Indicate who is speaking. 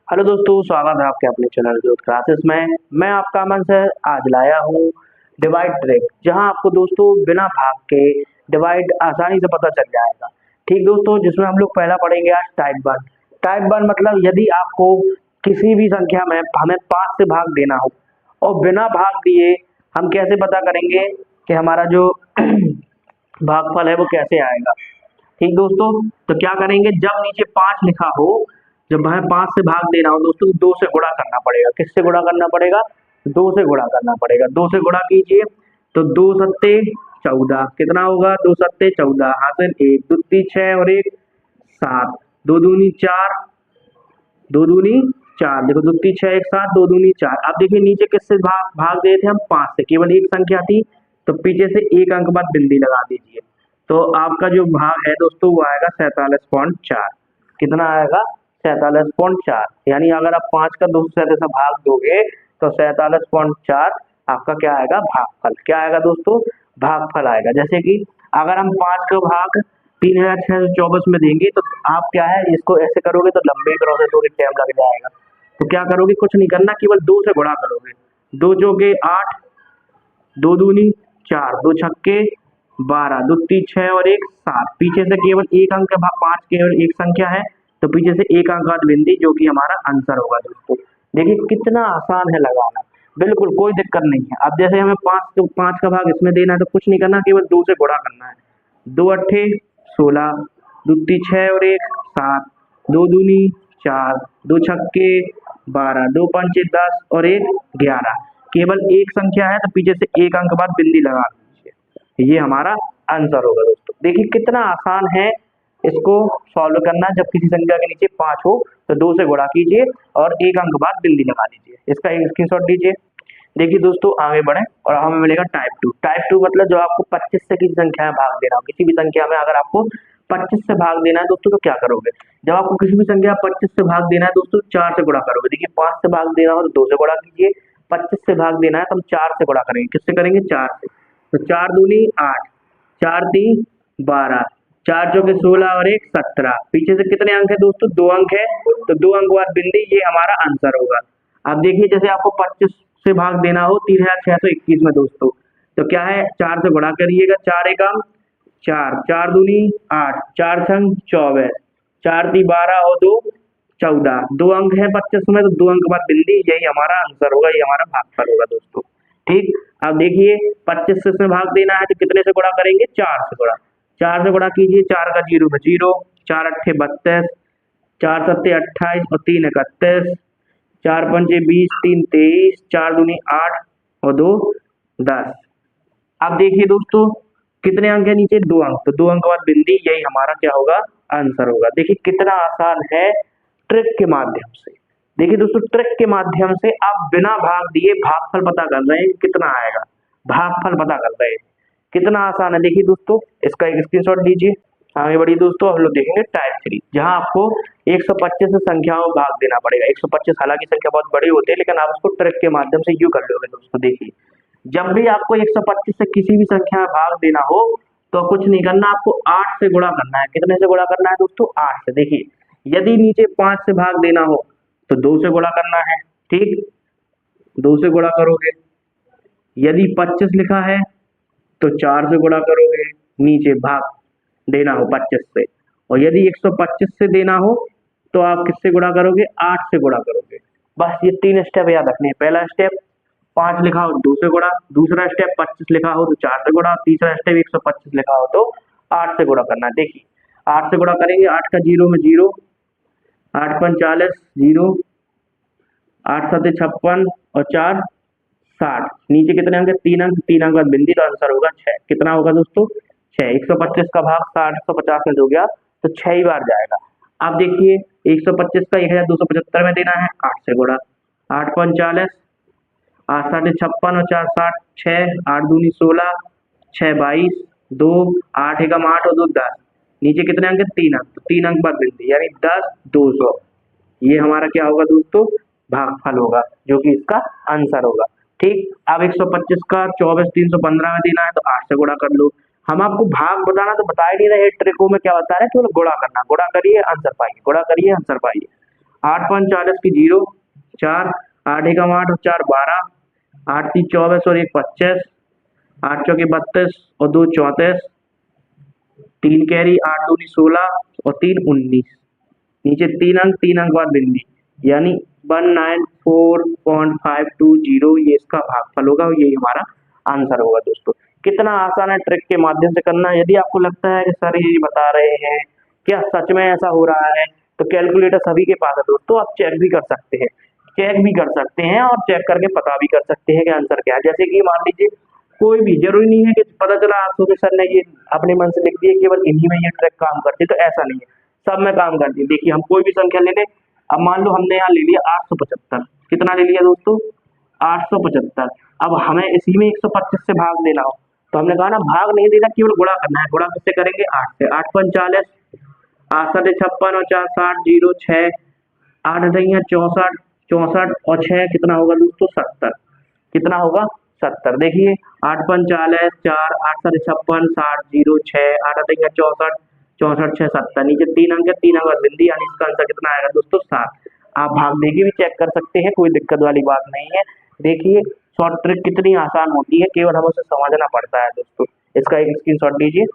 Speaker 1: Hello दोस्तों, स्वागत है आपके अपने चैनल ग्रोथ क्लासेस में। मैं आपका अमन सर आज लाया हूँ डिवाइड ट्रिक, जहां आपको दोस्तों बिना भाग के डिवाइड आसानी से पता चल जाएगा। ठीक दोस्तों, जिसमें हम लोग पहला पढ़ेंगे आज टाइप 1 मतलब यदि आपको किसी भी संख्या में हमें 5 से भाग देना हो और बिना भाग दिए हम कैसे पता करेंगे कि हमारा जो भागफल है वो कैसे आएगा। ठीक दोस्तों, तो क्या करेंगे, जब नीचे 5 लिखा हो, जब हमें 5 से भाग देना हो दोस्तों, 2 से गुणा करना पड़ेगा। किससे गुणा करना पड़ेगा? 2 से गुणा करना पड़ेगा। 2 से गुणा कीजिए तो 2 सत्ते 14, कितना होगा? 2 सत्ते 14, हासिल 1, दुत्ती 6 और 1 7, 2 दूनी 4, 2 दूनी 4, देखो दुत्ती 6 1 7, 2 दूनी 4। अब देखिए नीचे किससे भाग भाग गए थे हम? 5 से। केवल एक संख्या थी तो पीछे से एक अंक बाद बिंदी लगा दीजिए, तो आपका जो भाग है दोस्तों वो आएगा 47.4। कितना आएगा? 47.4। यानी अगर आप 5 का 2 से भाग दोगे तो 47.4 आपका क्या आएगा? भागफल। क्या आएगा दोस्तों? भागफल आएगा। जैसे कि अगर हम 5 का भाग 3624 में देंगे तो आप क्या है, इसको ऐसे करोगे तो लंबे प्रोसेस होगी, टाइम लग जाएगा। तो क्या करोगे? कुछ नहीं करना, केवल 2 से गुणा करोगे। 2 चौके 8, 2 दूनी 4, 2 छक्के 12, दुत्ती 6 और 1 7। पीछे से केवल एक अंक है, 5 केवल एक संख्या है तो पीछे से एक अंक बाद बिंदी, जो कि हमारा आंसर होगा दोस्तों। देखिए कितना आसान है लगाना, बिल्कुल कोई दिक्कत नहीं है। अब जैसे हमें 5 का भाग इसमें देना है तो कुछ नहीं करना, केवल 2 से गुणा करना है। 2 अट्ठे 16, दुत्ती 6 और 1 7, 2 दूनी 4, 2 छक्के 12, 2 पंचे 10 और 1 11। केवल एक संख्या है तो पीछे से एक अंक बाद बिंदी लगा दीजिए, ये हमारा आंसर होगा दोस्तों। देखिए कितना आसान है इसको सॉल्व करना। जब किसी संख्या के नीचे 5 हो तो 2 से गुणा कीजिए और एक अंक बाद बिंदी लगा दीजिए। इसका एक स्क्रीनशॉट लीजिए। देखिए दोस्तों आगे बढ़े और हमें मिलेगा टाइप 2 मतलब जो आपको 25 से किसी संख्या में भाग देना हो। किसी भी संख्या में अगर आपको 25 से भाग देना है दोस्तों तो क्या करोगे? जब आपको किसी भी संख्या 25 से भाग देना है दोस्तों, 4 से गुणा करोगे। देखिए 5 से भाग देना हो तो 2 से गुणा कीजिए, 25 से भाग देना है तो हम 4 से गुणा करेंगे। किससे करेंगे? 4 से। तो 4 दूनी 8, 4 तीन 12, 4 चौके 16 और 1 17। पीछे से कितने अंक है दोस्तों? 2 अंक है, तो 2 अंक बाद बिंदी, ये हमारा आंसर होगा। अब देखिए जैसे आपको 25 से भाग देना हो 3621 में दोस्तों, तो क्या है? 4 से गुणा करिएगा, 4 एकम 4, 4 दूनी 8, 4 छंग 24, 4 ती 12 और 2 14। 2 अंक है 25 में तो 2 अंक बाद बिंदी, यही हमारा आंसर होगा, ये हमारा भागफल होगा दोस्तों। ठीक, अब देखिए 25 से इसमें भाग देना है तो कितने से गुणा करेंगे? 4 से गुणा। 4 से गुणा कीजिए, 4 का 0 में 0, 4 अट्ठे 32, 4 सत्ते 28 और 3 31, 4 पंचे 20, 3 23, 4 दूनी 8 और 2 10। अब देखिए दोस्तों कितने अंक है नीचे? 2 अंक, तो 2 अंक बाद बिंदी, यही हमारा क्या होगा? आंसर होगा। देखिए कितना आसान है ट्रिक के माध्यम से। देखिए दोस्तों ट्रिक के माध्यम से आप बिना भाग दिए भागफल पता कर रहे हैं, कितना आएगा भागफल पता कर रहे हैं, कितना आसान है। देखिए दोस्तों इसका एक स्क्रीनशॉट लीजिए। आगे बढ़िए दोस्तों, हम लोग देखेंगे टाइप 3, जहां आपको 125 से संख्याओं में भाग देना पड़ेगा। 125 हालांकि संख्या बहुत बड़ी होती है, लेकिन आप उसको ट्रिक के माध्यम से यूं कर लोगे दोस्तों। देखिए जब भी आपको 125 से किसी भी संख्या में भाग देना हो तो कुछ नहीं करना, आपको 8 से गुणा करना है। कितने से गुणा करना है दोस्तों? 8 से। देखिए यदि नीचे 5 से भाग देना हो तो 2 से गुणा करना है। ठीक, 2 से गुणा करोगे। यदि 25 लिखा है तो 4 से गुणा करोगे, नीचे भाग देना हो 25 से। और यदि 125 से देना हो तो आप किससे गुणा करोगे? 8 से गुणा करोगे। बस ये 3 स्टेप याद रखने हैं। पहला स्टेप 5 लिखा हो 2 से गुणा, दूसरा स्टेप 25 लिखा हो तो 4 से गुणा, तीसरा स्टेप 125 लिखा हो तो 8 से गुणा करना है। देखिए 8 से गुणा करेंगे, 8 का 0 में 0, 8 पंच 40 0, 8 सत्ते 56 और 4 60। नीचे कितने अंक है? 3 अंक, 3 अंक बाद बिंदी, तो आंसर होगा 6। कितना होगा दोस्तों? 6। 125 का भाग 750 में हो गया तो 6 ही बार जाएगा। अब देखिए 125 का 1275 में देना है, 8 से गुणा। 8 पंच 40, 8 साढ़े 56 और 4 60, 6, 8 दूनी 16, 6 22, 2 8 एकम 8 और 2 10। नीचे कितने अंक है? 3 अंक, तो 3 अंक बाद बिंदी, यानी 10 200। ये हमारा क्या होगा दोस्तों? भागफल होगा, जो कि इसका आंसर होगा। ठीक, अब 125 का 24 315 में देना है तो 8 से गुणा कर लो। हम आपको भाग बताना तो बता ही नहीं रहे, ट्रिकों में क्या बता रहे हैं, केवल गुणा करना। गुणा करिए आंसर पाइए, गुणा करिए आंसर पाइए। 8×5 = 40 की 0, 4, 8 एकम 8 और 4 12, 8 3 24 और 1 25, 8 चौके 32 और 2 34, 3 कैरी, 8 दूनी 16 और 3 19। नीचे 3 अंक बाद बिंदी, यानी 194.520 ये इसका भागफल होगा और यही हमारा आंसर होगा दोस्तों। कितना आसान है ट्रिक के माध्यम से करना। यदि आपको लगता है कि सर ये बता रहे हैं, क्या सच में ऐसा हो रहा है, तो कैलकुलेटर सभी के पास है दोस्तों, आप चेक भी कर सकते हैं, और चेक करके पता भी कर सकते हैं कि आंसर क्या है। जैसे कि मान लीजिए कोई भी जरूरी नहीं है कि पता चला आपको कि सर ने ये अपने मन से लिख दिया केवल इन्हीं में ये ट्रिक काम करती है, तो ऐसा नहीं है, सब में काम करती है। देखिए हम कोई भी संख्या ले लें, अब मान लो हमने यहाँ ले लिया 875, कितना ले लिया दोस्तों 875। अब हमें इसी में 125 से भाग देना हो, तो हमने कहा ना भाग नहीं देना, केवल गुणा करना है। गुणा किससे करेंगे 8 से, 8×5 = 40, 8 × 56 और 4 60, 0 6, 8 × 64, 64 और 6 कितना होगा दोस्तों 70। कितना होगा 70। देखिए 8×5 = 4, 8 × 7 = 56, 60, 0 6, 8 × 64, 64 6 70। नीचे 3 अंक है, 3 अंक बाद बिंदी, यानी इसका आंसर कितना आएगा दोस्तों 7। आप भाग देके भी चेक कर सकते हैं, कोई दिक्कत वाली बात नहीं है। देखिए शॉर्ट ट्रिक कितनी आसान होती है, केवल हमें उसे समझना पड़ता है दोस्तों। इसका एक स्क्रीनशॉट लीजिए।